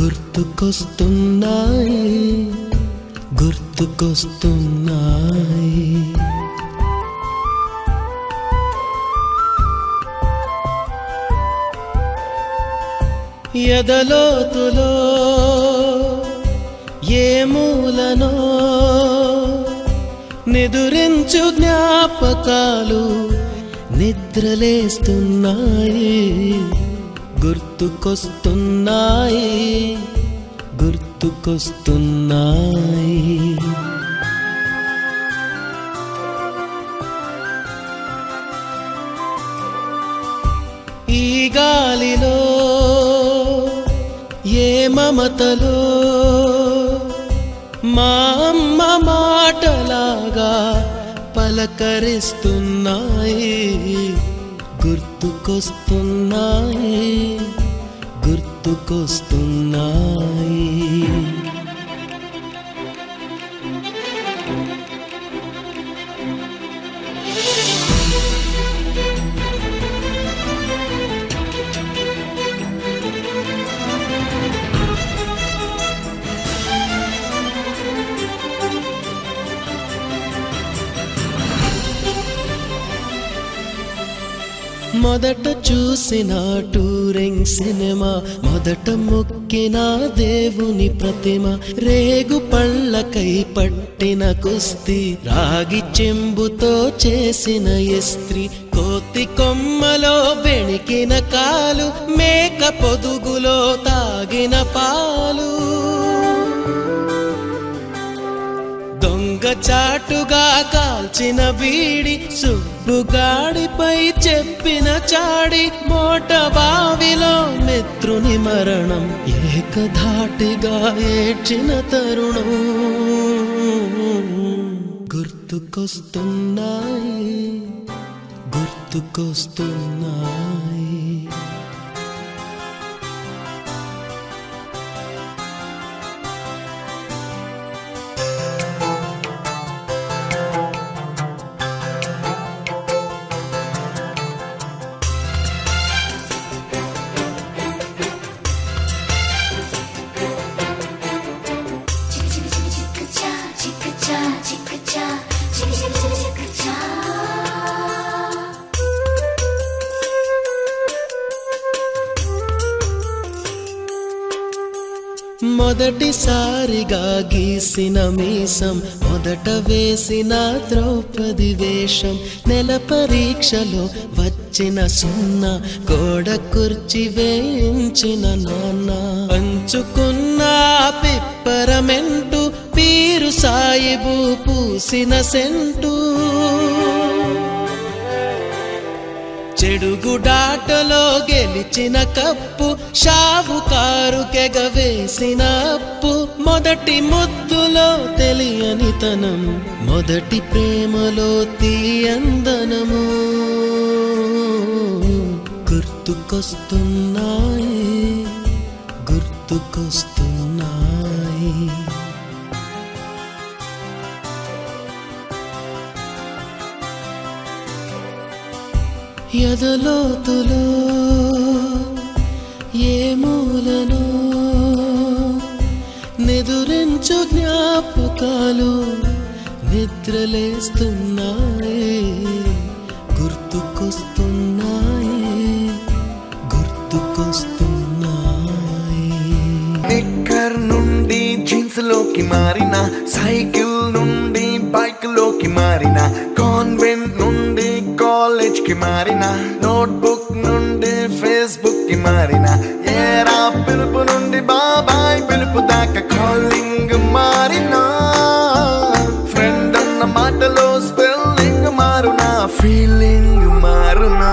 గుర్తుకొస్తున్నాయి గుర్తుకొస్తున్నాయి. ఎదలోతులో ఏ మూలనో నిదురించు జ్ఞాపకాలు నిద్రలేస్తున్నాయి గుర్తుకొస్తున్నాయి గుర్తుకొస్తున్నాయి. ఈ గాలిలో ఏ మమతలో మా అమ్మ మాటలాగా పలకరిస్తున్నాయి గుర్తుకొస్తున్నాయి గుర్తుకొస్తున్నాయి. మొదట చూసిన టూరింగ్ సినిమా, మొదట మొక్కిన దేవుని ప్రతిమ, రేగు పళ్ళకై పట్టిన కుస్తీ, రాగి చెంబుతో చేసిన ఇస్త్రీ, కోతి కొమ్మలో బెణికిన కాలు, మేక పొదుగులో తాగిన పాలు, దొంగ చాటుగా కాల్చిన బీడి, సుబ్బుగాడిపై చెప్పిన చాడి, మోట బావిలో మిత్రుని మరణం, ఏకధాటిగా ఏడ్చిన తరుణం గుర్తుకొస్తున్నాయి గుర్తుకొస్తున్నాయి. మొదటిసారిగా గీసిన మీసం, మొదట వేసిన ద్రౌపది వేషం, నెల పరీక్షలో వచ్చిన సున్నా, గోడ కుర్చీ వేయించిన నాన్న, పంచుకున్న పిప్పరమెంటు, పీరు సాయిబు పూసిన సెంటు, చెడుగుడాటలో గెలిచిన కప్పు, షావుకారు కెగవేసిన అప్పు, మొదటి ముద్దులో తెలియనితనం, మొదటి ప్రేమలో తీయందనము గుర్తుకొస్తున్నాయి గుర్తుకొస్తున్నాయి. ఎదలోతులో ఏ మూలనో నిదురించు జ్ఞాపకాలు నిద్రలేస్తున్నాయి గుర్తుకొస్తున్నాయి గుర్తుకొస్తున్నాయి. నిక్కర్ నుండి జీన్స్ లోకి మారిన, సైకిల్ నుండి బైక్ లోకి మారిన, కాన్వెంట్ నుండి కాలేజ్ కి మారిన, నోట్బుక్ నుండి ఫేస్బుక్ కి మారిన, ఏరా పిలుపు నుండి బాబాయ్ పిలుపు దాకా కాలింగ్ మారిన, ఫ్రెండ్ అన్న మాటలో స్పెల్లింగ్ మారునా, ఫీలింగ్ మారునా,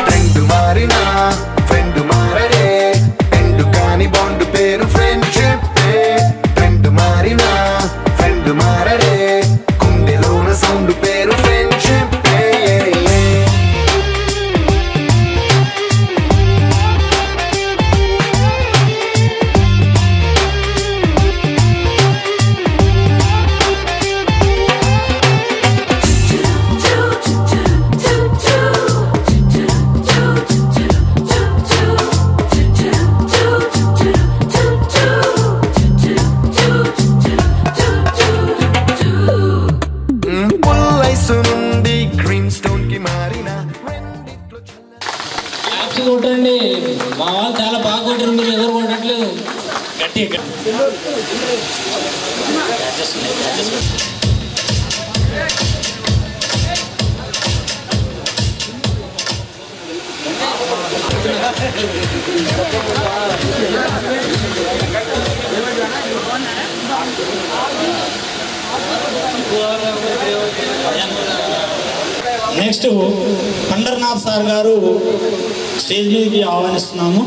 ట్రెండ్ మారినా ఫ్రెండ్ మారడే, ఎండు కాని బాండ్ పేరు ఫ్రెండ్షిప్, ట్రెండ్ మారినా ఫ్రెండ్ మారడే, కుండెలోన సౌండ్ పేరు ఫ్రెండ్షిప్. క్లాప్స్ కొట్టండి. మా వాళ్ళు చాలా బాగా కొట్టారు, మీరు ఎవరు కొట్టట్లేదు. గట్టిగా నెక్స్ట్ పండర్నాథ్ సార్ గారు స్టేజ్ మీదకి ఆహ్వానిస్తున్నాము.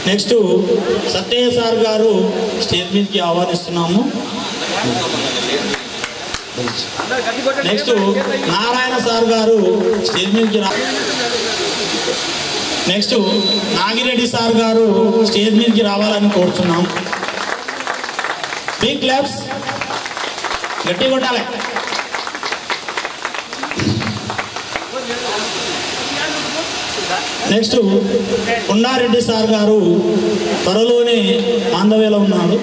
నెక్స్ట్ సత్యయ్య సార్ గారు స్టేజ్ మీదకి ఆహ్వానిస్తున్నాము. నెక్స్ట్ నారాయణ సార్ గారు స్టేజ్ మీదకి నెక్స్ట్ నాగిరెడ్డి సార్ గారు స్టేజ్ మీదకి రావాలని కోరుతున్నాం. బిగ్ క్లాప్స్ గట్టి కొట్టాలి. నెక్స్ట్ కొండారెడ్డి సార్ గారు త్వరలోనే ఆంధ్రవేలో ఉన్నాడు.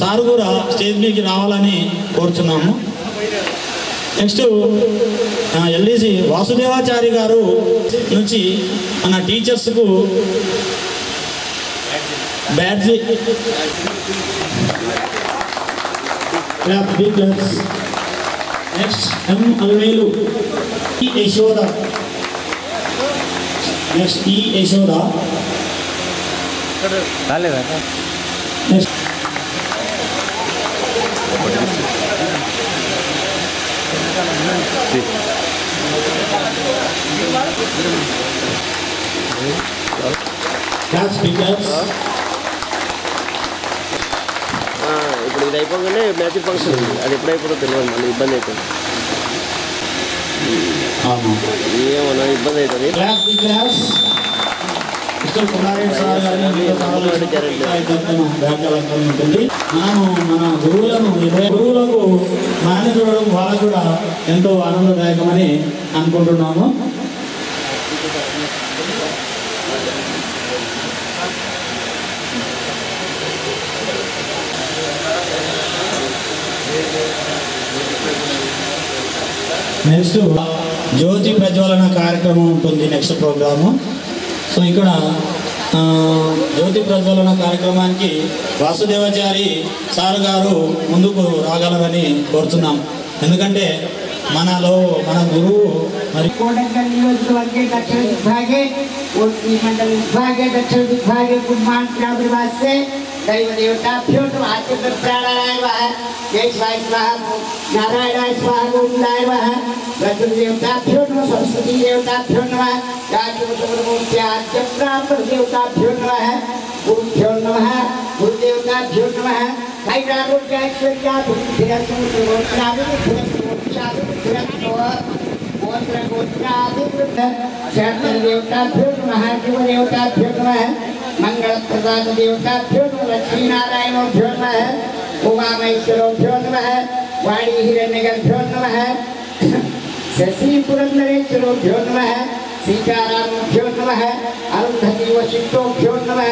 సార్ కూడా స్టేజ్ మీదకి రావాలని కోరుచున్నాము. నెక్స్ట్ ఎల్డీసీ వాసుదేవాచారి గారు నుంచి మన టీచర్స్కు బ్యాడ్జీ నెక్స్ట్ ఎం అల్వేలు యశోద నెక్స్ట్ ఈ యశోద నెక్స్ట్ ఇప్పుడు ఇది అయిపోగానే మ్యాచింగ్ ఫంక్షన్ ఉంది, అది ఎప్పుడైపోతుందో తెలియదు, మళ్ళీ ఇబ్బంది అవుతుంది. ఏమన్నా ఇబ్బంది అవుతుంది. మనము మన గురువులకు మాని చూడడం వాళ్ళకు కూడా ఎంతో ఆనందదాయకమని అనుకుంటున్నాము. నెక్స్ట్ జ్యోతి ప్రజ్వలన కార్యక్రమం ఉంటుంది నెక్స్ట్ ప్రోగ్రాము. సో ఇక్కడ జ్యోతి ప్రజ్వలన కార్యక్రమానికి వాసుదేవాచారి సార్ గారు ముందుకు రాగలరని కోరుతున్నాం. ఎందుకంటే మనలో మన గురువు మరి कोडंगल नियोजकवर्गे दक्षिण विभागे कोटि मंडल विभागे दक्षिण विभागे कुमार ग्रामवास से दैव देवताभ्यो नमः आचरण प्राणायाम वह केशवाय स्वाहा नारायणाय स्वाहा गोविंदाय वह ब्रह्म देवताभ्यो नमः सरस्वती देवताभ्यो नमः गायत्री ब्राह्मण देवताभ्यो नमः गुरुभ्यो नमः गुरुदेवताभ्यो नमः कैरारोग्यैश्वर्या देवताभ्यो नमः शिवदेवताभ्यो नमः मंगलप्रदान देवताभ्यो नमः लक्ष्मीनारायणोभ्यो नमः उमामहेश्वरोभ्यो नमः वाणी हिरण्यगर्भ्यो नमः शशि पुरंदरेश्वरोभ्यो नमः सीतारामोभ्यो नमः अरुंधति वशिष्ठोभ्यो नमः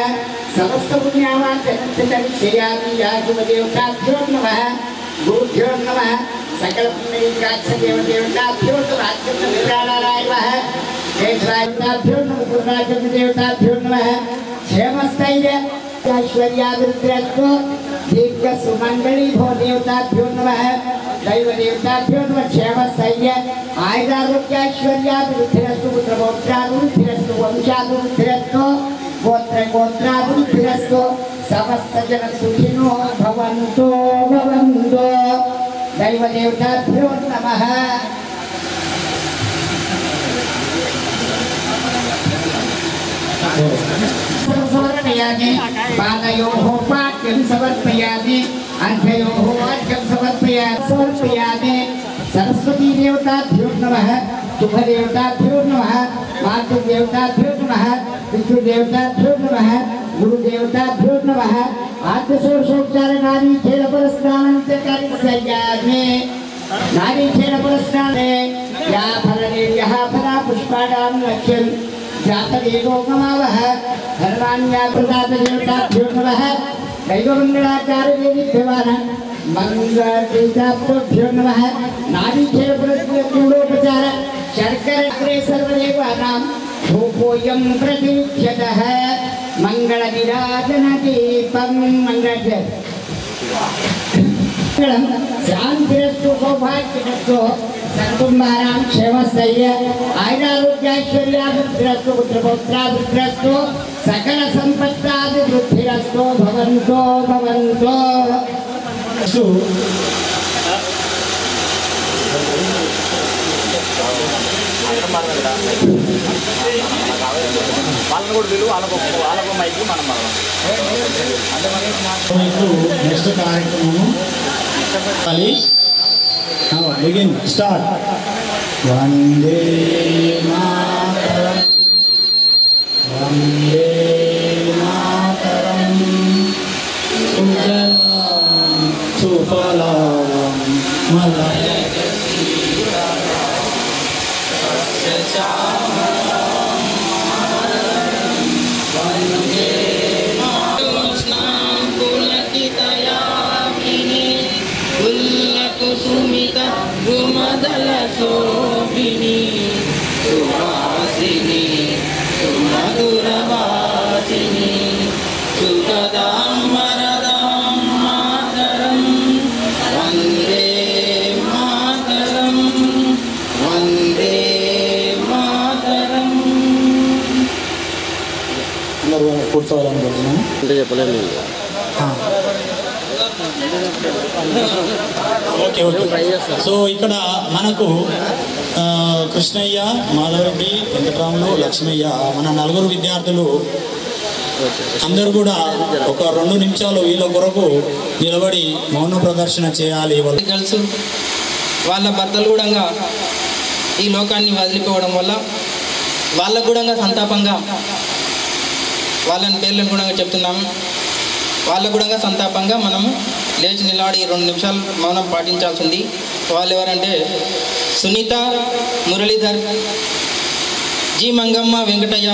समस्त पुण्यावाचनदेवताभ्यो नमः गुरुभ्यो नमः सकल पुण्यकाक्षदेव देवताभ्यो नमः केशवाभ्यो नमः गुरुराजन देवताभ्यो नमः क्षेमस्थैर्य ऐश्वर्याभिवृद्धिरस्तु दीर्घ सुमंगली भो देवताभ्यो नमः दैव देवताभ्यो नमः क्षेमस्थैर्य आयुरारोग्यैश्वर्याभिवृद्धिरस्तु पुत्रपौत्राभिवृद्धिरस्तु वंशाभिवृद्धिरस्तु गोत्र गोत्राभिवृद्धिरस्तु समस्त जन सुखिनो भवन्तु भवन्तु दैव देवताभ्यो नमः समर्पयामि पादयोः पाद्यं समर्पयामि अर्घयोः अर्घ्यं समर्पयामि सरस्वती देवताभ्यो नमः शुभ देवताभ्यो नमः मातृदेवताभ्यो नमः पितृदेवताभ्यो नमः गुरुदेवताभ्यो नमः आद्यषोडशोपचार नारी खेल पुरस्कारान्त्यकार्यसंयामे नारी खेल पुरस्कारे या फलदेव्यः फला पुष्पाणां लक्ष्यं जातदेवो गमावः धर्मान्या प्रदात देवताभ्यो नमः दैवमङ्गलाचार्य देवीभ्यवान् मंगलदेवताभ्यो नमः नारी खेल पुरस्कारोपचार शर्कर सर्वदेवानां धूपोऽयं प्रतिमुख्यतः मङ्गलनिराजनदीपं शान्तिरस्तु सौभाग्यमस्तु सकुटुम्बानां क्षेमस्थैर्य आयुरारोग्यैश्वर्याभिवृद्धिरस्तु पुत्रपौत्राभिवृद्धिरस्तु सकलसम्पत्ताभिवृद्धिरस्तु भवन्तो भवन्तो వాళ్ళని కూడా విలువ వాళ్ళకు మైకి మనం ఇప్పుడు నెక్స్ట్ కార్యక్రమము బిగిన్ స్టార్ట్. వందే మాతరం వందే మాతరం సుజలాం సుఫలాం మలయజ కుసుమిత గుమదల శోభిని సువాసిని సుమధురవాసిని సుఖదాం వరదాం మాతరం వందే మాతరం వందే మాతరం. అందరూ కూర్చోవాలనుకుంటున్నాను. అంటే చెప్పలేము. Okay okay. సో ఇక్కడ మనకు కృష్ణయ్య, మాధవరెడ్డి, వెంకటరాములు, లక్ష్మయ్య మన నలుగురు విద్యార్థులు అందరూ కూడా ఒక 2 నిమిషాలు వీళ్ళ కొరకు నిలబడి మౌన ప్రదర్శన చేయాలి. గర్ల్స్ వాళ్ళ భర్తలు కూడా ఈ లోకాన్ని వదిలిపోవడం వల్ల వాళ్ళకు కూడా సంతాపంగా వాళ్ళని పేర్లను కూడా చెప్తున్నాము. వాళ్ళకు కూడా సంతాపంగా మనము లేచి నిలబడి 2 నిమిషాలు మౌనం పాటించాల్సింది. వాళ్ళు ఎవరంటే సునీత, మురళీధర్, జి మంగమ్మ, వెంకటయ్య,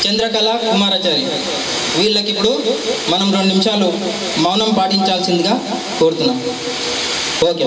చంద్రకళ, కుమారాచారి. వీళ్ళకి ఇప్పుడు మనం 2 నిమిషాలు మౌనం పాటించాల్సిందిగా కోరుతున్నాం. ఓకే.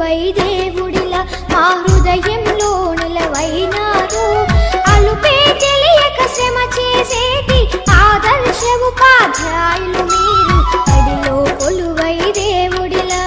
కొలువై దేవుడిలా మా హృదయంలో నిలవైనారు. అలుపే తెలియక శ్రమ చేసేటి ఆదర్శ ఉపాధ్యాయులు మీరు బడిలో కొలువై దేవుడిలా.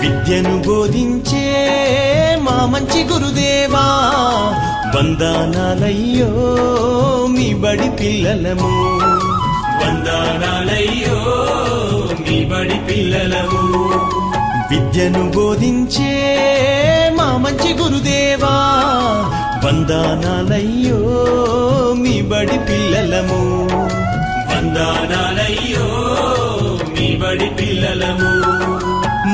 విద్యను బోధించే మా మంచి గురుదేవా, వందనాలయ్యో మీ బడి పిల్లలము. వందనాలయ్యో మీ బడి పిల్లలము. విద్యను బోధించే మా మంచి గురుదేవా, వందనాలయ్యో మీ బడి పిల్లలము. వందనాలయ్యో మీ బడి పిల్లలము.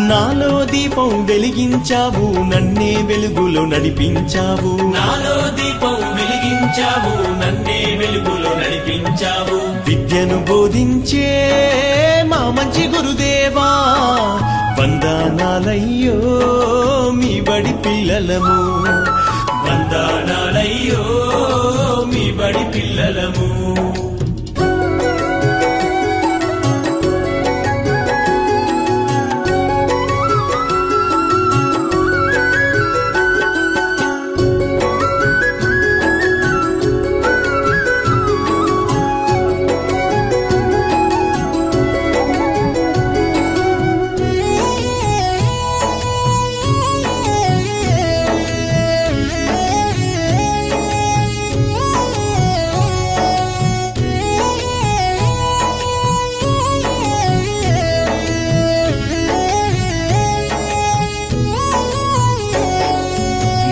నాలో దీపం వెలిగించావు, నన్నే వెలుగులో నడిపించావు. నాలో దీపం వెలిగించావు, నన్నే వెలుగులో నడిపించావు. విద్యను బోధించే మా మంచి గురుదేవా, వందనాలయ్యో మీ బడి పిల్లలము. వందనాలయ్యో మీ బడి పిల్లలము.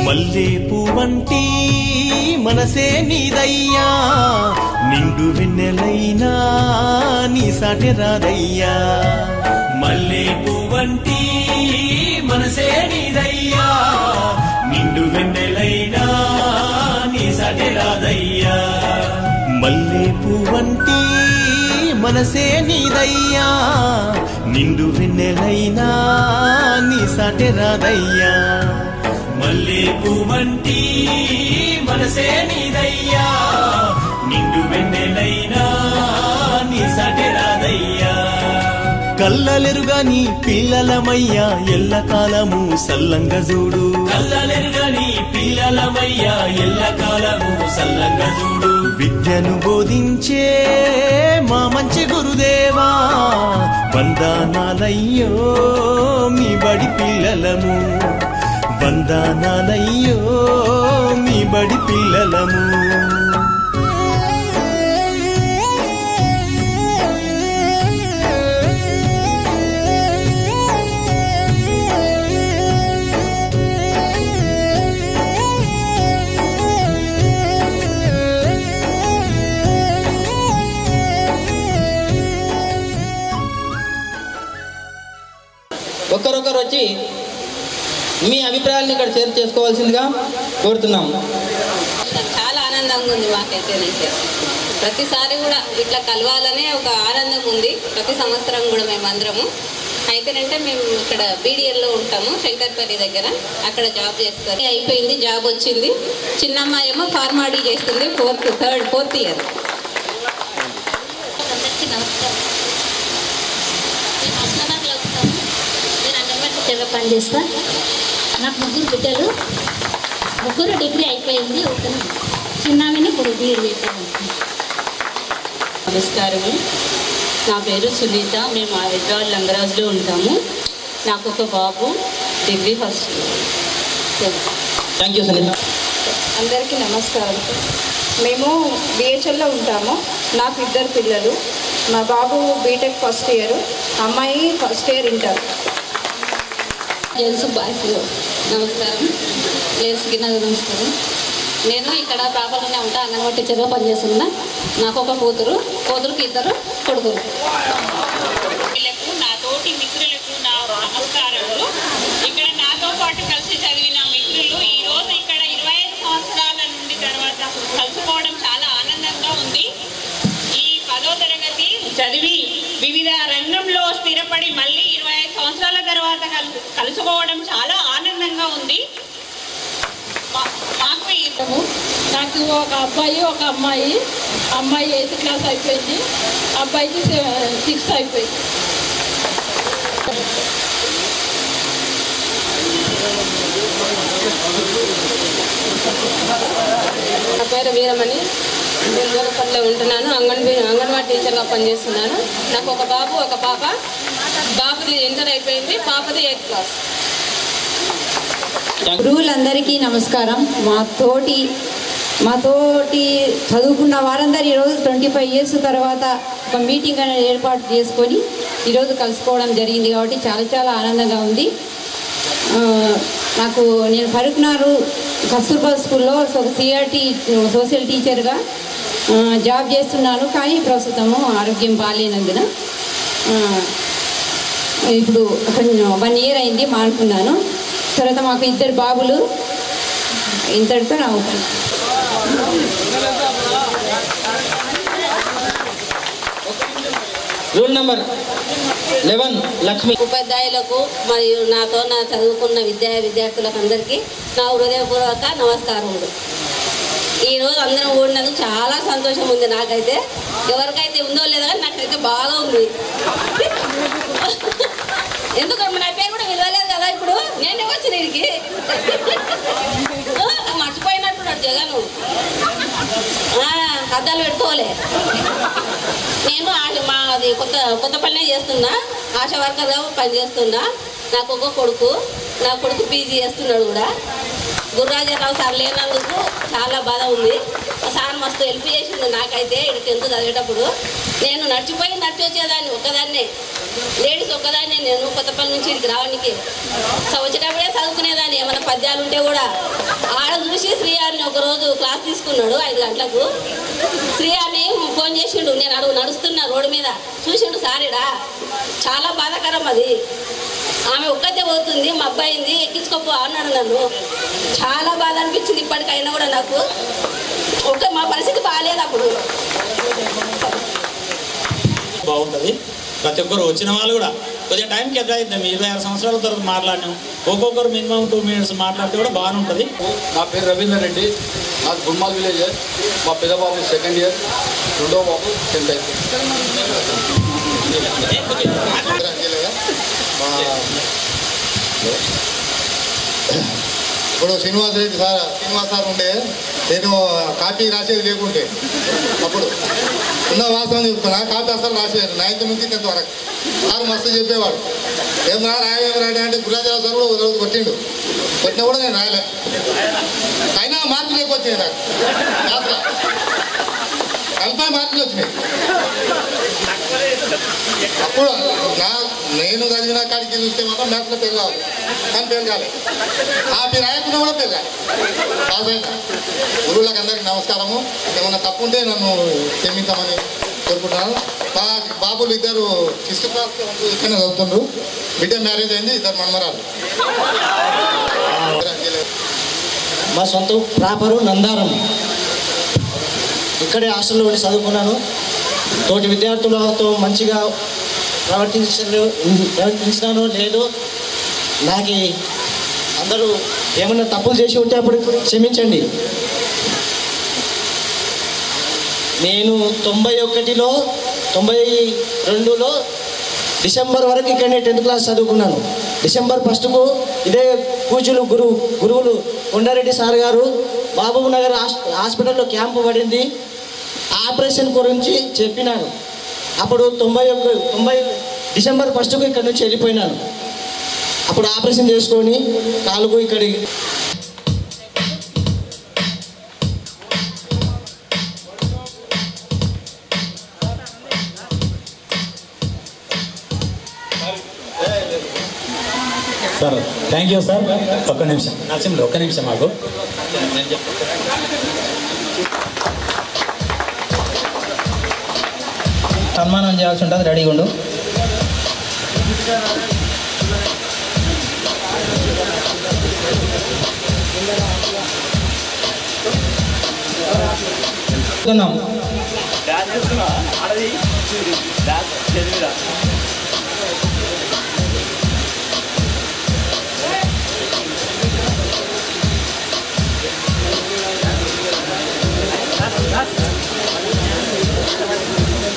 మల్లె పువ్వంటి మనసే నీదయ్యా, నిండు వెన్నెలైనా నీ సాటి రాదయ్యా. మల్లె పువ్వంటి మనసే నీదయ్యా, నిండు వెన్నెలైనా నీ సాటి రాదయ్యా. మల్లె పువ్వంటి మనసే నీదయ్యా, నిండు వెన్నెలైనా నీ సాటి రాదయ్యా. మల్లె పువ్వంటి మనసే నీదయ్యా, నిండు వెన్నెలైనా నీ సాటి రాదయ్యా. కల్లలెరుగా నీ పిల్లలమయ్యా, ఎల్లకాలము సల్లంగా చూడు. కల్లలెరుగా నీ పిల్లలమయ్యా, ఎల్లకాలము సల్లంగా చూడు. విద్యను బోధించే మా మంచి గురుదేవా, వందనాలయ్యో మీ బడి పిల్లలము. వందనాలయ్యో మీ బడి పిల్లలము. ఒక్కరొక్కరు వచ్చి మీ అభిప్రాయాలను ఇక్కడ షేర్ చేసుకోవాల్సిందిగా కోరుతున్నాం. చాలా ఆనందంగా ఉంది మాకైతే. ప్రతిసారి కూడా ఇట్లా కలవాలనే ఒక ఆనందం ఉంది. ప్రతి సంవత్సరం కూడా మేమందరము అయితేనంటే మేము ఇక్కడ బీడిఎల్లో ఉంటాము, శంకర్పల్లి దగ్గర. అక్కడ జాబ్ చేస్తారు. అయిపోయింది, జాబ్ వచ్చింది. చిన్నమ్మాయి ఏమో ఫార్మాడీ చేస్తుంది, ఫోర్త్ ఇయర్. అందరికీ నమస్కారం. నేను హస్నగర్లో ఉంటాను. నేను అంగన్వాడీ టీచర్గా పనిచేస్తా. నాకు 3 బిడ్డలు, 3 డిగ్రీ అయిపోయింది. ఒక చిన్నవిని ఇప్పుడు బీఎడ్ చేస్తాను. నమస్కారము, నా పేరు సునీత. మేము హైదరాబాద్ లంగరాజులో ఉంటాము. నాకు ఒక బాబు, degree first. Thank you Sunitha. అందరికీ నమస్కారం. మేము బిహెచ్ఎల్లో ఉంటాము. నాకు 2 పిల్లలు. మా బాబు బీటెక్ ఫస్ట్ ఇయర్, అమ్మాయి first year inter. Gents boys నమస్కారం. లేడీస్కి నమస్కారం. నేను ఇక్కడ ప్రాపర్లోనే ఉంటా, అంగన్వాడీ టీచర్గా పనిచేస్తున్నా. నాకు ఒక కూతురుకి 2 కొడుకులు. నా తోటి మిత్రులకు నా నమస్కారములు. ఇక్కడ నాతో పాటు కలిసి చదివిన మిత్రులు ఈరోజు ఇక్కడ 25 సంవత్సరాల నుండి తర్వాత కలుసుకోవడం చాలా ఆనందంగా ఉంది. ఈ 10వ తరగతి చదివి వివిధ రంగంలో స్థిరపడి మళ్ళీ 25 సంవత్సరాల తర్వాత కలుసుకోవడం చాలా ఆనందంగా ఉంది. నాకు ఒక అబ్బాయి, ఒక అమ్మాయి. అమ్మాయి 8th క్లాస్ అయిపోయింది, అబ్బాయికి 6th అయిపోయింది. నా పేరు వీరమణి. నేను గోలపల్లిలో ఉంటున్నాను. అంగన్వాడీ టీచర్గా పనిచేస్తున్నాను. నాకు ఒక బాబు, ఒక పాప. బాబుది ఇంటర్ అయిపోయింది, పాపది 8th క్లాస్. గురువులందరికీ నమస్కారం. మా తోటి చదువుకున్న వారందరూ ఈరోజు 25 years తర్వాత ఒక మీటింగ్ అనేది ఏర్పాటు చేసుకొని ఈరోజు కలుసుకోవడం జరిగింది. కాబట్టి చాలా ఆనందంగా ఉంది. నేను ఫరూక్నగర్ కస్తూర్బా స్కూల్లో ఒక సిఆర్టీ సోషల్ టీచర్గా జాబ్ చేస్తున్నాను. కానీ ప్రస్తుతము ఆరోగ్యం బాగాలేనందున ఇప్పుడు 1 year అయింది, మానుకున్నాను. తర్వాత మాకు 2 బాబులు. ఇంతటితో నా రూల్ నెంబర్ 11 లక్ష్మి. ఉపాధ్యాయులకు మరియు నాతో చదువుకున్న విద్యార్థులకు అందరికీ నా హృదయపూర్వక నమస్కారములు. ఈరోజు అందరం ఓడినందుకు చాలా సంతోషం ఉంది. నాకైతే ఎవరికైతే ఉందో లేదో కానీ నాకైతే బాగా ఉంది. ఎందుకంటే నా పేరు కూడా విలువలేదు కదా. ఇప్పుడు నేనే వచ్చి నీడికి మర్చిపోయినట్టున్నాడు జగను. అద్దాలు పెట్టుకోలే. నేను మాది కొత్త పనే చేస్తున్నా, ఆశా వర్కర్గా పనిచేస్తున్నా. నాకు ఒక కొడుకు, నా కొడుకు పీజీ చేస్తున్నాడు కూడా. గుర్రాజరావు సార్ లేనందుకు చాలా బాధ ఉంది. సార్ మస్తు హెల్ప్ చేసిండు నాకైతే. 10th చదివేటప్పుడు నేను నడిచి వచ్చేదాన్ని ఒక్కదాన్నే, లేడీస్ ఒక్కదాన్నే. నేను కొత్తపల్లి నుంచి ఇక్కడికి రావడానికి వచ్చేటప్పుడే చదువుకునేదాన్ని. ఏమైనా పద్యాలు ఉంటే కూడా ఆడ చూసి శ్రీయారిని ఒకరోజు క్లాస్ తీసుకున్నాడు 5 గంటలకు. శ్రీయారిని ఫోన్ చేసిండు. నేను నడుస్తున్నా రోడ్డు మీద, చూసిండు సారీడా. చాలా బాధాకరం అది. ఆమె ఒక్కతే పోతుంది, మా అబ్బాయింది ఎక్కించుకోపో అన్నాడు నన్ను. చాలా బాధ అనిపించింది. ఇప్పటికైనా కూడా నాకు మా పరిస్థితి బాగాలేదు అప్పుడు. బాగుంటుంది. ప్రతి ఒక్కరు వచ్చిన వాళ్ళు కూడా కొద్దిగా టైం కేటాయిద్దాం. 26 సంవత్సరాల తర్వాత మాట్లాడినాం. ఒక్కొక్కరు మినిమం 2 minutes మాట్లాడితే కూడా బాగానే ఉంటుంది. నా పేరు రవీందర్ రెడ్డి. నాకు గుల్మాల్ విలేజ్. మా పెద్ద బాబు 2nd year, రెండో బాబు 10th year. ఇప్పుడు శ్రీనివాస్ సార్ ఉండే నేను కాపీ రాసేది లేకుంటే అప్పుడు ఉన్న వాస్తవం చెప్తున్నా కాపీ అసలు రాసేది 9th నుంచి 10th వరకు. సార్ మస్తు చెప్పేవాడు ఏమన్నా రాయడం అంటే గురురాజరావు సార్ కూడా రోజు కొట్టినా కూడా నేను రాయలే. అయినా మార్కులు ఎక్కువ వచ్చినాయి నాకు క్లాస్లో 40 మార్కులు వచ్చినాయి. అప్పుడు నేను చదివిన కాడికి చూస్తే మాత్రం మ్యాథ్స్లో పేరు కావాలి కానీ పేరు కాలేదు. కాపీ రాయకుండా కూడా పేరు కాలేదు. పాస్ అయినా. గురువులకు అందరికీ నమస్కారము. ఏమన్నా తప్పుంటే నన్ను క్షమించమని కోరుకుంటున్నాను. మా బాబులు ఇద్దరు 6th క్లాస్ ఇక్కడనే చదువుతుండ్రు. బిడ్డ మ్యారేజ్ అయింది, 2 మన్మరాలు. మా సొంత ప్రాపరు నందారం. ఇక్కడే హాస్టల్లో ఉండి చదువుకున్నాను. తోటి విద్యార్థులతో మంచిగా ప్రవర్తించినానో లేదో నాకు అందరూ ఏమన్నా తప్పులు చేసి ఉంటే అప్పుడు క్షమించండి. నేను 91లో 92లో డిసెంబర్ వరకు ఇక్కడనే 10th క్లాస్ చదువుకున్నాను. డిసెంబర్ 1కు ఇదే పూజలు గురువులు కొండారెడ్డి సార్ గారు బాబు నగర్ హాస్పిటల్లో క్యాంపు పడింది. ఆపరేషన్ గురించి చెప్పినాను. అప్పుడు 90 డిసెంబర్ 1కు ఇక్కడ నుంచి వెళ్ళిపోయినాను. అప్పుడు ఆపరేషన్ చేసుకొని కాలుకు ఇక్కడి సార్. Thank you sir. ఒక్క నిమిషం నరసింహులు, ఒక్క నిమిషం మాకు సన్మానం చేయాల్సి ఉంటుంది. రెడీగా ఉండు.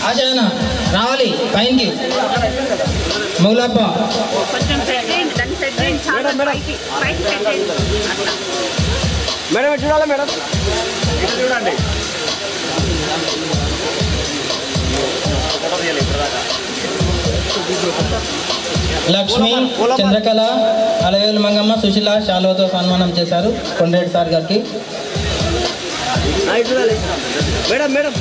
ఆచరణ రావాలి పైకి. మౌలప్ప మేడం చూడాలా మేడం చూడండి. లక్ష్మి, చంద్రకళ, అలవేలు మంగమ్మ, సుశీల శాలువతో సన్మానం చేశారు కొండరెడ్డి సార్ గారికి. మేడం మేడం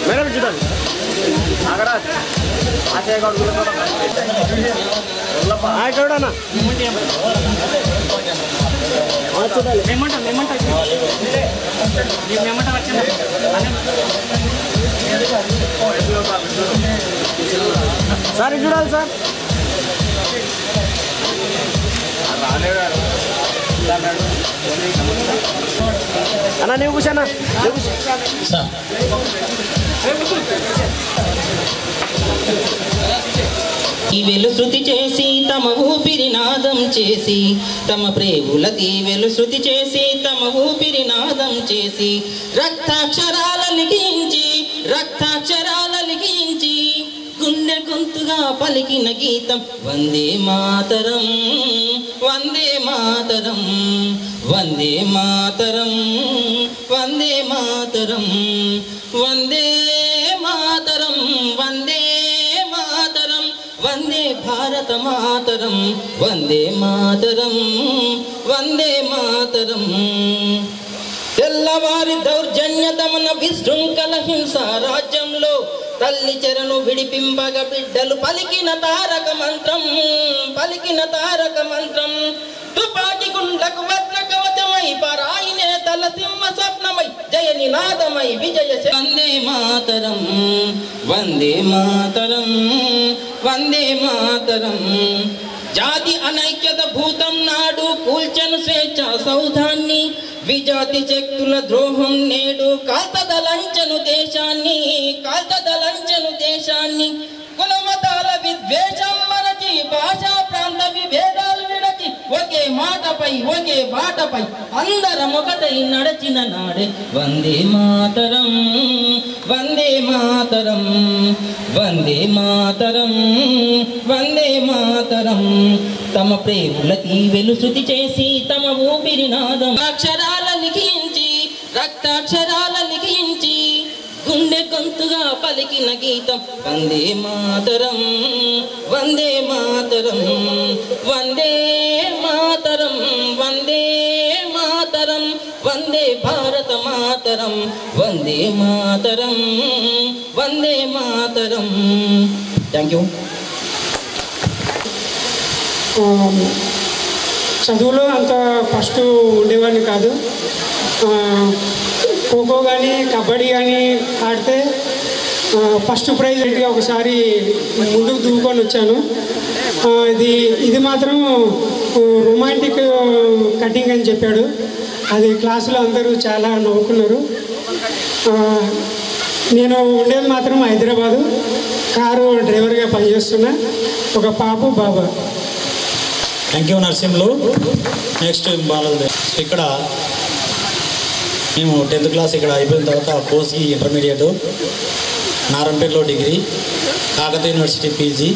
మేడం చూడాలి. చూడనా సార్ చూడాలి సార్. అన్నా నువ్వు కూర్చోనా. ఈ వెలు శృతి చేసి తమ ఊపిరి నాదం చేసి తమ ప్రేముల దీవెలు శృతి చేసి తమ ఊపిరి నాదం చేసి రక్తాక్షరాల లిఖించి గుండె గొంతుగా పలికిన గీతం వందే మాతరం వందే మాతరం వందే మాతరం వందే మాతరం వందే మాతరం వందే మాతరం వందే భారత మాతరం వందే మాతరం వందే మాతరం. తెల్లవారి దౌర్జన్య దమన విశృంఖల హింస రాజ్యంలో తల్లి చెరను విడిపింపగ బిడ్డలు పలికిన తారక మంత్రం తుపాకి గుండ్లకు వజ్ర కవచమై పరాయినే తల సింహ స్వప్నమై జయ నినాదమై విజయ. వందే మాతరం వందే మాతరం వందే మాతరం. జాతి అనైక్యత భూతం నాడు కూల్చను స్వేచ్ఛ సౌధాన్ని విజాతి శక్తుల ద్రోహం నేడు కాల్తదలంచను దేశాన్ని కులమతాల విద్వేషం మనచి భాషా ప్రాంత విభేదాలు విడచి ఒకే మాటపై ఒకే బాటపై అందరం ఒకటై నడచిన నాడే వందే మాతరం వందే మాతరం వందే మాతరం వందే మాతరం తమ ప్రేములకి వెలుశృతి చేసి తమ ఊపిరినాదం అక్షరాల లిఖించి రక్తాక్షరాల లిఖించి గుండె గొంతుగా పలికిన గీతం వందే మాతరం వందే మాతరం వందే మాతరం వందే మాతరం వందే భారత మాతరం వందే మాతరం వందే మాతరం. Thank you. చదువులో అంత ఫస్ట్ ఉండేవాడిని కాదు. ఖోఖో కానీ కబడ్డీ కానీ ఆడితే ఫస్ట్ ప్రైజ్ పెట్టి ఒకసారి ముందుకు దూకొని వచ్చాను. ఇది మాత్రం రొమాంటిక్ కటింగ్ అని చెప్పాడు. అది క్లాసులో అందరూ చాలా నవ్వుకున్నారు. నేను ఉండేది మాత్రం హైదరాబాదు, కారు డ్రైవర్గా పనిచేస్తున్నా. ఒక పాపు బాబా. Thank you Narasimhulu. నెక్స్ట్ బాలలు. ఇక్కడ మేము 10th క్లాస్ ఇక్కడ అయిపోయిన తర్వాత కోసి ఇంటర్మీడియట్, నారంపేటలో degree, Kakatiya university PG,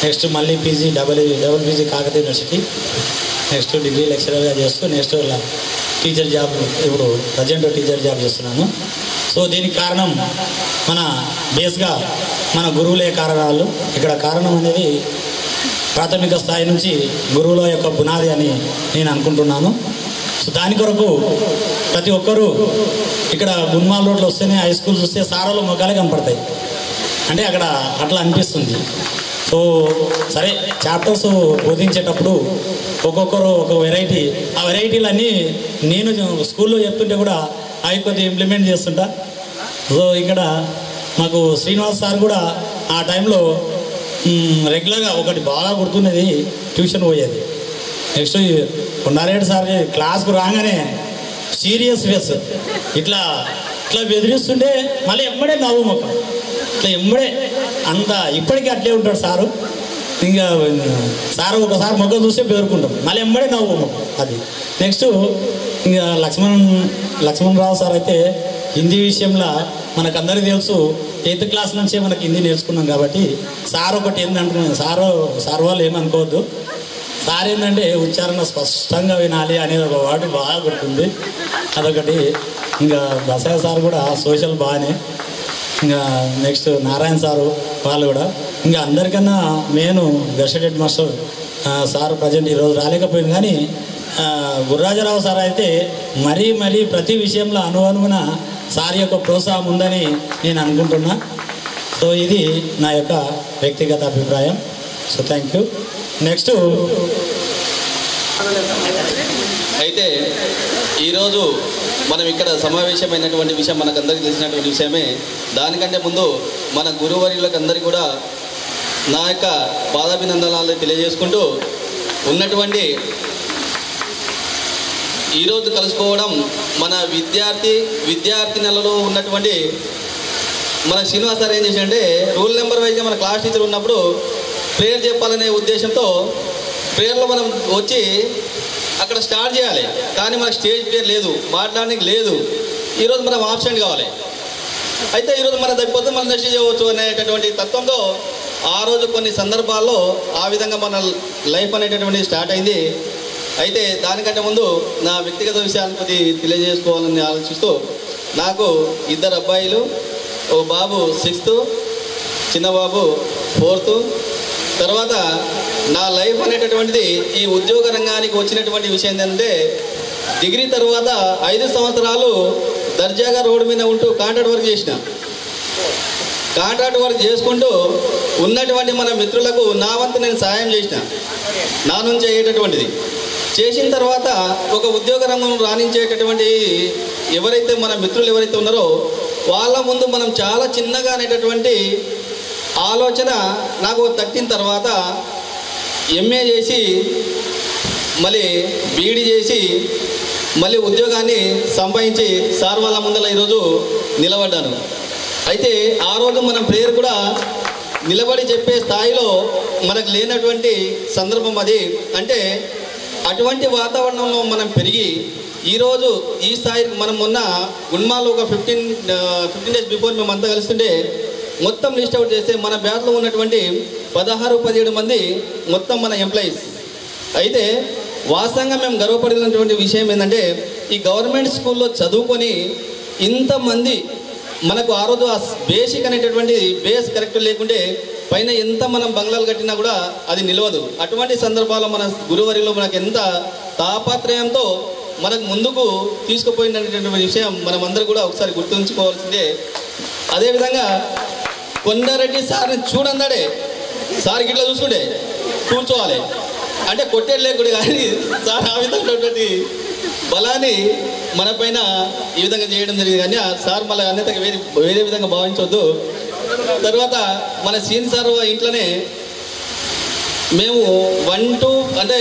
next మళ్ళీ PG double PG Kakatiya university, next degree లెక్చరర్గా చేస్తూ నెక్స్ట్ టీచర్ జాబ్, ఇప్పుడు ప్రజెంట్ టీచర్ జాబ్ చేస్తున్నాను. సో దీనికి కారణం మన బేస్గా మన గురువులే కారణాలు. ఇక్కడ కారణం అనేది ప్రాథమిక స్థాయి నుంచి గురువుల యొక్క పునాది అని నేను అనుకుంటున్నాను. సో దాని కొరకు ప్రతి ఒక్కరూ ఇక్కడ గున్మాల్ రోడ్లో వస్తేనే హై స్కూల్ చూస్తే సారాల మొక్కలే కనపడతాయి. అంటే అక్కడ అట్లా అనిపిస్తుంది. సో సరే చాప్టర్స్ బోధించేటప్పుడు ఒక్కొక్కరు ఒక వెరైటీ, ఆ వెరైటీలన్నీ నేను స్కూల్లో చెప్తుంటే కూడా అవి కొద్దిగా ఇంప్లిమెంట్ చేస్తుంటా. సో ఇక్కడ మాకు శ్రీనివాస్ సార్ కూడా ఆ టైంలో రెగ్యులర్గా ఒకటి బాగా గుర్తున్నది, ట్యూషన్ పోయేది. నెక్స్ట్ కొండారెడ్డి సార్ క్లాస్కు రాగానే సీరియస్ ఫేస్ ఇట్లా ఇట్లా బెదిరిస్తుంటే మళ్ళీ ఎమ్మడే నవ్వు ముఖం, ఇట్లా ఎమ్మడే అంత ఇప్పటికీ అట్లే ఉంటాడు సారు. ఇంకా సార్ ఒకసారి ముఖం చూస్తే బెదురుకుంటాం, మళ్ళీ ఎమ్మడే నవ్వు ముఖం. అది నెక్స్ట్ ఇంకా లక్ష్మణరావు సార్ అయితే హిందీ విషయంలో మనకందరికీ తెలుసు, 8th క్లాస్ నుంచే మనకి హిందీ నేర్చుకున్నాం కాబట్టి సార్ ఒకటి ఏంటంటున్నాను, సార్ వాళ్ళు ఏమనుకోవద్దు, సార్ ఏంటంటే ఉచ్చారణ స్పష్టంగా వినాలి అనేది ఒక వాటి బాగా గుర్తుంది, అదొకటి. ఇంకా బసయ్య సార్ కూడా సోషల్ బాగానే. ఇంకా నెక్స్ట్ నారాయణ సారు వాళ్ళు కూడా. ఇంకా అందరికన్నా మెయిన్ గర్షడ్ హెడ్ మాస్టర్ సార్ ప్రజెంట్ ఈరోజు రాలేకపోయింది, కానీ గుర్రాజరావు సార్ అయితే మరీ ప్రతి విషయంలో అనుగుణ సార్ యొక్క ప్రోత్సాహం ఉందని నేను అనుకుంటున్నా. సో ఇది నా యొక్క వ్యక్తిగత అభిప్రాయం. So thank you. నెక్స్ట్ అయితే ఈరోజు మనం ఇక్కడ సమావేశమైనటువంటి విషయం మనకందరికీ తెలిసినటువంటి విషయమే. దానికంటే ముందు మన గురువర్యులకు అందరికీ కూడా నా యొక్క పాదాభినందనాలు తెలియజేసుకుంటూ, ఈరోజు కలుసుకోవడం మన విద్యార్థినులలో ఉన్నటువంటి మన శ్రీనివాస్ సార్ ఏం చేశాడంటే, రూల్ నెంబర్ వైజ్గా మన క్లాస్ టీచర్ ఉన్నప్పుడు ప్రేయర్ చెప్పాలనే ఉద్దేశంతో ప్రేయర్లో మనం వచ్చి అక్కడ స్టార్ట్ చేయాలి, కానీ మనకు స్టేజ్ ప్రేయర్ లేదు, మాట్లాడడానికి లేదు. ఈరోజు మనం ఆబ్సెంట్ కావాలి. అయితే ఈరోజు మనం తప్పిపోతే మనం నెక్స్ట్ చేయవచ్చు అనేటటువంటి తత్వంతో ఆ రోజు కొన్ని సందర్భాల్లో ఆ విధంగా మన లైఫ్ అనేటటువంటి స్టార్ట్ అయింది. అయితే దానికంటే ముందు నా వ్యక్తిగత విషయాన్ని కొద్ది తెలియజేసుకోవాలని ఆలోచిస్తూ, నాకు 2 అబ్బాయిలు, ఓ బాబు 6th, చిన్న బాబు 4th. తర్వాత నా లైఫ్ అనేటటువంటిది ఈ ఉద్యోగ రంగానికి వచ్చినటువంటి విషయం ఏంటంటే, డిగ్రీ తర్వాత 5 సంవత్సరాలు దర్జాగా రోడ్డు మీద ఉంటూ కాంట్రాక్ట్ వర్క్ చేసిన. కాంట్రాక్ట్ వర్క్ చేసుకుంటూ ఉన్నటువంటి మన మిత్రులకు నా వంతు నేను సాయం చేసిన, నా నుంచి అయ్యేటటువంటిది చేసిన తర్వాత ఒక ఉద్యోగ రంగం రాణించేటటువంటి ఎవరైతే మన మిత్రులు ఎవరైతే ఉన్నారో వాళ్ళ ముందు మనం చాలా చిన్నగా అనేటటువంటి ఆలోచన నాకు తట్టిన తర్వాత ఎంఏ చేసి మళ్ళీ బీఈడీ చేసి మళ్ళీ ఉద్యోగాన్ని సంపాదించి సార్ వాళ్ళ ముందర ఈరోజు నిలబడ్డాను. అయితే ఆ రోజు మనం ప్రేయర్ కూడా నిలబడి చెప్పే స్థాయిలో మనకు లేనటువంటి సందర్భం అది. అంటే అటువంటి వాతావరణంలో మనం పెరిగి ఈరోజు ఈ స్థాయికి మనం మొన్న గున్మాలో ఒక 15 days బిఫోర్ మేము అంతా కలుస్తుంటే మొత్తం లిస్ట్ అవుట్ చేస్తే మన బ్యాచ్లో ఉన్నటువంటి 16-17 మంది మొత్తం మన ఎంప్లాయీస్. అయితే వాస్తవంగా మేము గర్వపడినటువంటి విషయం ఏంటంటే ఈ గవర్నమెంట్ స్కూల్లో చదువుకొని ఇంతమంది మనకు ఆ రోజు ఆ బేసిక్ అనేటటువంటి బేస్ కరెక్ట్ లేకుంటే పైన ఎంత మనం బంగ్లాలు కట్టినా కూడా అది నిలవదు. అటువంటి సందర్భాల్లో మన గురువరిలో మనకు ఎంత తాపత్రయంతో మనకు ముందుకు తీసుకుపోయినటువంటి విషయం మనమందరూ కూడా ఒకసారి గుర్తుంచుకోవాల్సిందే. అదేవిధంగా కొండారెడ్డి సార్ని చూడందాడే సార్ గిట్లా చూస్తుండే కూర్చోవాలి అంటే కొట్టేది లేకుండా, కానీ సార్ ఆ విధమైనటువంటి బలాన్ని మన పైన ఈ విధంగా చేయడం జరిగింది. కానీ ఆ సార్ మళ్ళీ అన్నితగా వేరే విధంగా భావించవద్దు. తర్వాత మన సీన్ సార్ ఇంట్లోనే మేము 1-2 అంటే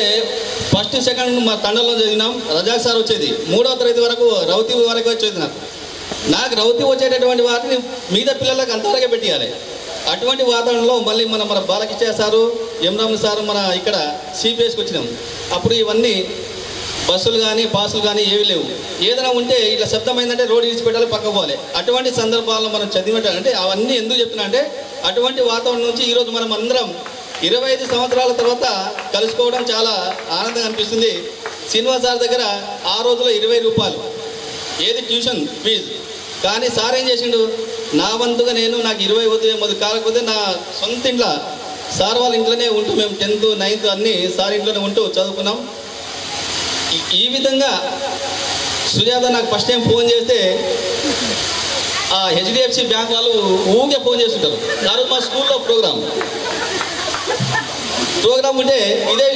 ఫస్ట్ సెకండ్ మా తండలో చదివినాం. రజాక్ సార్ వచ్చేది 3వ తరగతి వరకు, రౌతి వరకు వచ్చేది. నాకు రౌతి వచ్చేటటువంటి వాటిని మిగతా పిల్లలకు అంతవరకే పెట్టియాలి. అటువంటి వాతావరణంలో మళ్ళీ మన బాలకృష్ణ సారు, ఎం సారు మన ఇక్కడ సిపిఎస్కి వచ్చినాం. అప్పుడు ఇవన్నీ బస్సులు కానీ పాసులు కానీ ఏవి లేవు. ఏదైనా ఉంటే ఇట్లా శబ్దమైందంటే రోడ్డు విడిచిపెట్టాలి, పక్క పోవాలి. అటువంటి సందర్భాల్లో మనం చదివినట్టే అవన్నీ ఎందుకు చెప్తున్నా అంటే అటువంటి వాతావరణం నుంచి ఈరోజు మనం అందరం 25 సంవత్సరాల తర్వాత కలుసుకోవడం చాలా ఆనందంగా అనిపిస్తుంది. శ్రీనివాస్ సార్ దగ్గర ఆ రోజులో 20 రూపాయలు ఏది ట్యూషన్ ఫీజు. కానీ సార్ ఏం చేసిండు, నా వంతుగా నాకు 20 వద్దు ఏమొద్దు, కాకపోతే నా సొంత ఇంట్లో సార్ వాళ్ళ ఇంట్లోనే ఉంటూ మేము 10th 9th అన్నీ సార్ ఇంట్లోనే ఉంటూ చదువుకున్నాం. ఈ విధంగా సుజాత నాకు ఫస్ట్ టైం ఫోన్ చేస్తే ఆ హెచ్డిఎఫ్సి బ్యాంక్ వాళ్ళు ఊరికే ఫోన్ చేస్తుంటారు. ఆ రోజు మా స్కూల్లో ప్రోగ్రామ్ ఉంటే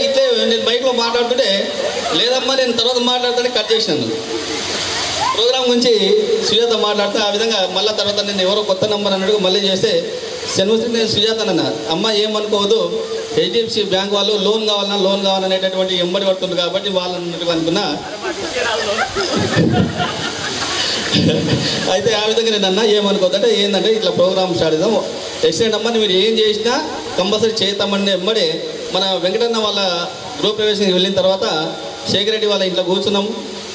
ఇట్లే నేను బైక్లో మాట్లాడుతుంటే లేదమ్మా నేను తర్వాత మాట్లాడుతుంటే కట్ చేసినాను. ప్రోగ్రామ్ గురించి సుజాత మాట్లాడితే ఆ విధంగా మళ్ళీ తర్వాత నేను ఎవరో కొత్త నెంబర్ అన్నట్టు మళ్ళీ చేస్తే శనివశ్రీ నేను సుజాత అన్న అమ్మ ఏమనుకోవద్దు, హెచ్డిఎఫ్సి బ్యాంక్ వాళ్ళు లోన్ కావాలనేటటువంటి ఎంబడి పడుతుంది కాబట్టి వాళ్ళు అన్నట్టు అనుకున్నా. అయితే ఆ విధంగా నేను అన్నా ఏమనుకోవద్దు అంటే ఏంటంటే ఇట్లా ప్రోగ్రామ్ స్టార్ట్ చేద్దాం, ఎక్సలెంట్ అమ్మ మీరు ఏం చేసినా కంపల్సరీ చేద్దామని ఎంబడే మన వెంకటన్న వాళ్ళ గృహప్రవేశానికి వెళ్ళిన తర్వాత శేఖర్ రెడ్డి వాళ్ళ ఇంట్లో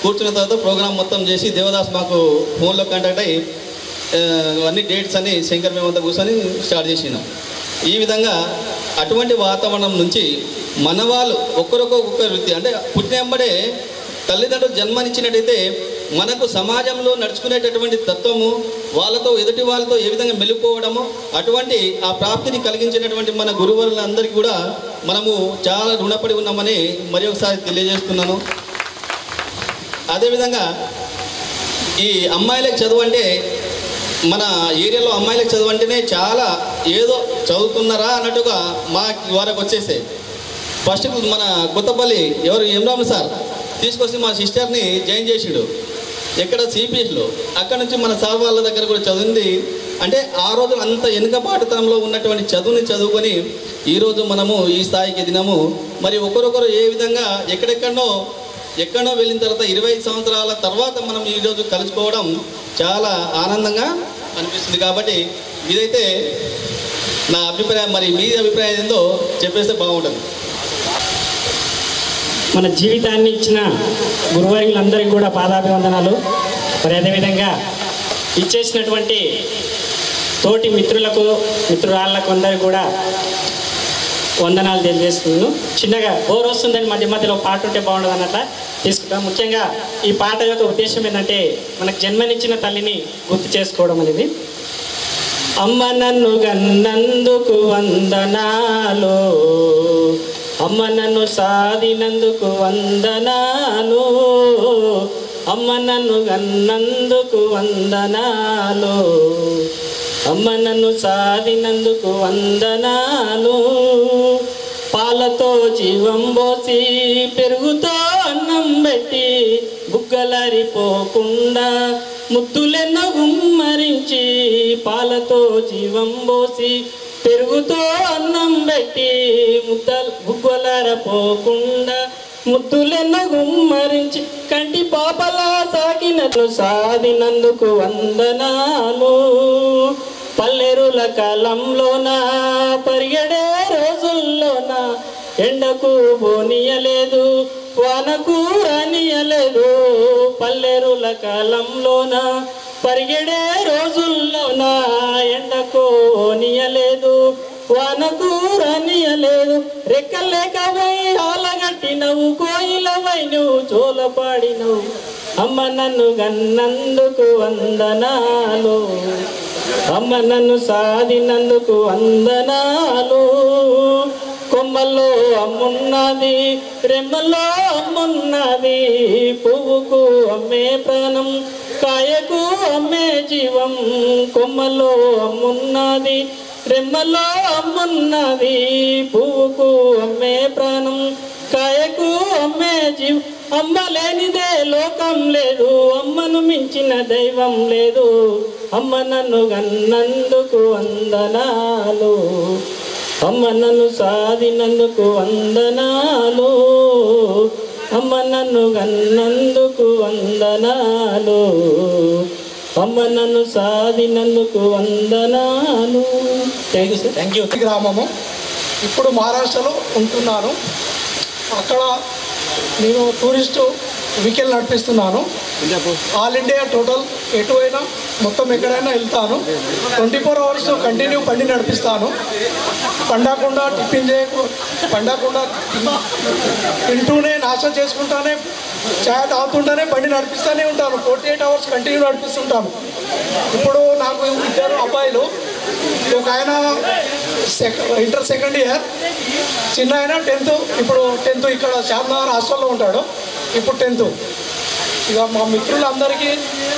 కూర్చున్న తర్వాత ప్రోగ్రామ్ మొత్తం చేసి దేవదాస్ మాకు ఫోన్లో కాంటాక్ట్ అయ్యి అన్ని డేట్స్ అన్ని శంకర్ మేమంతా కూర్చొని స్టార్ట్ చేసినాం. ఈ విధంగా అటువంటి వాతావరణం నుంచి మన వాళ్ళు ఒక్కరొక్కొక్క వృత్తి అంటే పుట్టినెంబడే తల్లిదండ్రులు జన్మనిచ్చినట్టయితే మనకు సమాజంలో నడుచుకునేటటువంటి తత్వము వాళ్ళతో ఎదుటి వాళ్ళతో ఏ విధంగా మెలుపుకోవడము అటువంటి ఆ ప్రాప్తిని కలిగించినటువంటి మన గురువులందరికీ కూడా మనము చాలా రుణపడి ఉన్నామని మరి ఒకసారి తెలియజేస్తున్నాను. అదేవిధంగా ఈ అమ్మాయిలకు చదువు అంటే మన ఏరియాలో అమ్మాయిలకు చదువు అంటేనే చాలా ఏదో చదువుతున్నారా అన్నట్టుగా మా వారికి వచ్చేసే. ఫస్ట్ మన కొత్తపల్లి ఎం సార్ తీసుకొచ్చి మా సిస్టర్ని జాయిన్ చేసిడు ఎక్కడ సిపిఎస్లో. అక్కడ నుంచి మన సార్ వాళ్ళ దగ్గర కూడా చదివింది. అంటే ఆ రోజు అంత వెనుకబాటుతనంలో ఉన్నటువంటి చదువుని చదువుకొని ఈరోజు మనము ఈ స్థాయికి ఎదినాము. మరి ఒకరొకరు ఏ విధంగా ఎక్కడో వెళ్ళిన తర్వాత 25 సంవత్సరాల తర్వాత మనం ఈరోజు కలుసుకోవడం చాలా ఆనందంగా అనిపిస్తుంది. కాబట్టి ఇదైతే నా అభిప్రాయం. మరి మీ అభిప్రాయం ఏందో చెప్పేస్తే బాగుంటుంది. మన జీవితాన్ని ఇచ్చిన గురువర్యులందరికీ కూడా పాదాభివందనాలు. మరి అదేవిధంగా ఇచ్చేసినటువంటి తోటి మిత్రురాళ్ళకు అందరికీ కూడా వందనాలు తెలియజేస్తున్నాను. చిన్నగా బోర్ వస్తుందని మధ్యలో పాట ఉంటే బాగుండదు అన్నట్ల తీసుకుంటాం. ముఖ్యంగా ఈ పాట యొక్క ఉద్దేశం ఏంటంటే మనకు జన్మనిచ్చిన తల్లిని గుర్తు చేసుకోవడం అనేది. అమ్మ నన్ను గన్నందుకు వందనాలు, అమ్మ నన్ను సాధినందుకు వందనాలు, అమ్మ నన్ను గన్నందుకు వందనాలు, అమ్మ నన్ను సాధినందుకు వందనాలు. పాలతో జీవం పోసి పెరుగుతో అన్నం పెట్టి బుగ్గలరిపోకుండా ముద్దులెన్నో గుమ్మరించి, పాలతో జీవం పోసి పెరుగుతో అన్నం పెట్టి బుగ్గలరపోకుండా ముద్దులెన్నో గుమ్మరించి కంటి పాపలా సాగినట్లు సాధినందుకు వందనాలు. పల్లెరుల కాలంలోన పరిగెడే రోజుల్లోన ఎండకు పోనీయలేదు వానకు రానియలేదు. పల్లెరుల కాలంలోన పరిగెడే రోజుల్లోన ఎండకు పోనీయలేదు వానకు రానియలేదు రెక్కలేకవై ఆలగట్టినవు కోయిలవై నువ్వు జోలపాడినవు అమ్మ నన్ను గన్నందుకు వందనాలు అమ్మ నన్ను సాధినందుకు వందనాలు కొమ్మల్లో అమ్మున్నది రెమ్మల్లో అమ్మున్నది పువ్వుకు అమ్మే ప్రాణం కాయకు అమ్మే జీవం కొమ్మల్లో అమ్మున్నది రెమ్మల్లో అమ్మున్నది పువ్వుకు అమ్మే ప్రాణం కాయకు అమ్మే జీవం అమ్మ లేనిదే లోకం లేదు అమ్మను మించిన దైవం లేదు అమ్మ నన్ను గన్నందుకు వందనాలు అమ్మ నన్ను సాధినందుకు వందనాలు అమ్మ నన్ను గన్నందుకు వందనాలు అమ్మ నన్ను సాధినందుకు వందనాలు. థ్యాంక్ యూ. గ్రామము ఇప్పుడు మహారాష్ట్రలో ఉంటున్నాను. అక్కడ నేను టూరిస్టు వెహికల్ నడిపిస్తున్నాను. ఆల్ ఇండియా టోటల్ ఎటు అయినా మొత్తం ఎక్కడైనా వెళ్తాను. 24 అవర్స్ కంటిన్యూ బండి నడిపిస్తాను. పండకుండా టిఫిన్ పండకుండా తింటూనే నాశనం చేసుకుంటానే ఛాయ్ తాగుతుంటేనే బండి నడిపిస్తూనే ఉంటాను. 48 అవర్స్ కంటిన్యూ నడిపిస్తుంటాను. ఇప్పుడు నాకు 2 అబ్బాయిలు, ఒక ఆయన ఇంటర్ సెకండ్ ఇయర్, చిన్న ఆయన 10th. ఇప్పుడు 10th ఇక్కడ శాంతనగర్ హాస్టల్లో ఉంటాడు. ఇప్పుడు 10th. ఇక మా మిత్రులందరికీ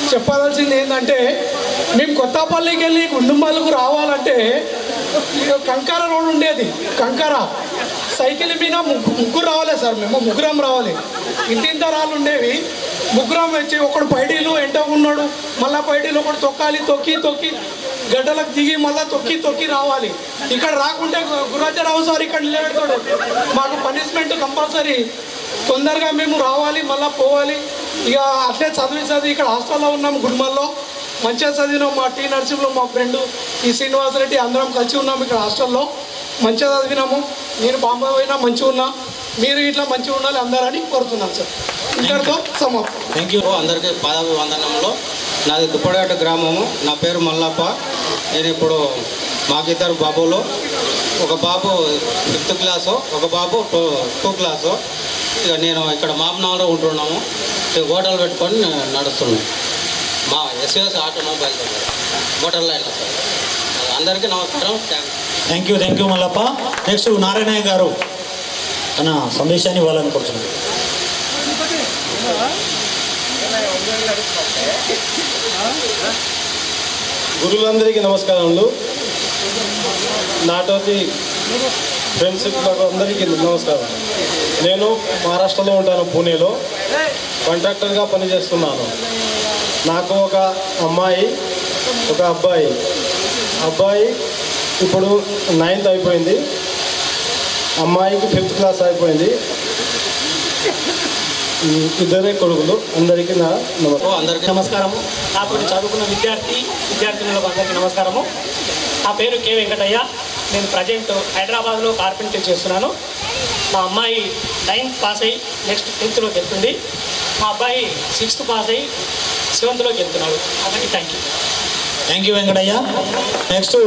చెప్పాల్సింది ఏంటంటే, మేము కొత్తపల్లికి వెళ్ళి గుండుమల్లకు రావాలంటే ఇక కంకర రోడ్ ఉండేది. కంకర సైకిల్ మీద ముగ్గురు రావాలి సార్. మేము ముగ్గురం రావాలి. ఇంటింత రాళ్ళు ఉండేవి. ముగ్గురం వచ్చి ఒకడు పైడీలు ఎంటకున్నాడు, మళ్ళీ పైడీలు ఒకటి తొక్కాలి, తొక్కి గడ్డలకు దిగి మళ్ళీ తొక్కి రావాలి. ఇక్కడ రాకుంటే గురాజరావు సార్ ఇక్కడ నిలబెడతాడు. మాకు పనిష్మెంట్ కంపల్సరీ. తొందరగా మేము రావాలి, మళ్ళీ పోవాలి. ఇక అట్లే చదివి ఇక్కడ హాస్టల్లో ఉన్నాము గుడిమల్లో. మంచిగా చదివినాం. మా టీ నర్సింహ్లో మా ఫ్రెండ్ ఈ శ్రీనివాసరెడ్డి అందరం కలిసి ఉన్నాము ఇక్కడ హాస్టల్లో. మంచిగా చదివినాము. నేను బాంబే పోయినా మంచిగా ఉన్నా. మీరు ఇట్లా మంచిగా ఉండాలి అందరని కోరుతున్నాను సార్. ఇంతటితో సమాప్తం. Thank you. అందరికీ పాదాభివందనంలో. నాది దుప్పడగట్ట గ్రామము. నా పేరు మల్లప్ప. నేను ఇప్పుడు మాకిద్దరు బాబులు. ఒక బాబు 5th క్లాసు, ఒక బాబు 2 క్లాసు. ఇక నేను ఇక్కడ మామనాలో ఉంటున్నాము. హోటల్ పెట్టుకొని నడుస్తున్నాను. మా ఎస్ఎస్ ఆటోమొబైల్ హోటల్ లైన్లో సార్. అందరికీ నమస్కారం. Thank you Mallappa. Next Narayanaiah గారు తన సందేశాన్ని ఇవ్వాలని కోరుతున్నాను. గురువులందరికీ నమస్కారములు. నాతోటి ఫ్రెండ్స్ అందరికీ నమస్కారం. నేను మహారాష్ట్రలో ఉంటాను, పూణేలో కాంట్రాక్టర్గా పనిచేస్తున్నాను. నాకు ఒక అమ్మాయి, ఒక అబ్బాయి. అబ్బాయి ఇప్పుడు 9th అయిపోయింది, అమ్మాయికి 5th క్లాస్ అయిపోయింది. ఇద్దరే కొడుకులు. అందరికీ నా నమస్కారము. నాకు చదువుకున్న విద్యార్థినులకు అందరికీ నమస్కారము. నా పేరు కె వెంకటయ్య. నేను ప్రజెంట్ హైదరాబాద్లో కార్పెంటర్ చేస్తున్నాను. మా అమ్మాయి 9th పాస్ అయ్యి నెక్స్ట్ 10thలోకి వెళ్తుంది. మా అబ్బాయి 6th పాస్ అయ్యి 7thలోకి వెళ్తున్నాడు. అందరికీ థ్యాంక్ యూ వెంకటయ్య. నెక్స్ట్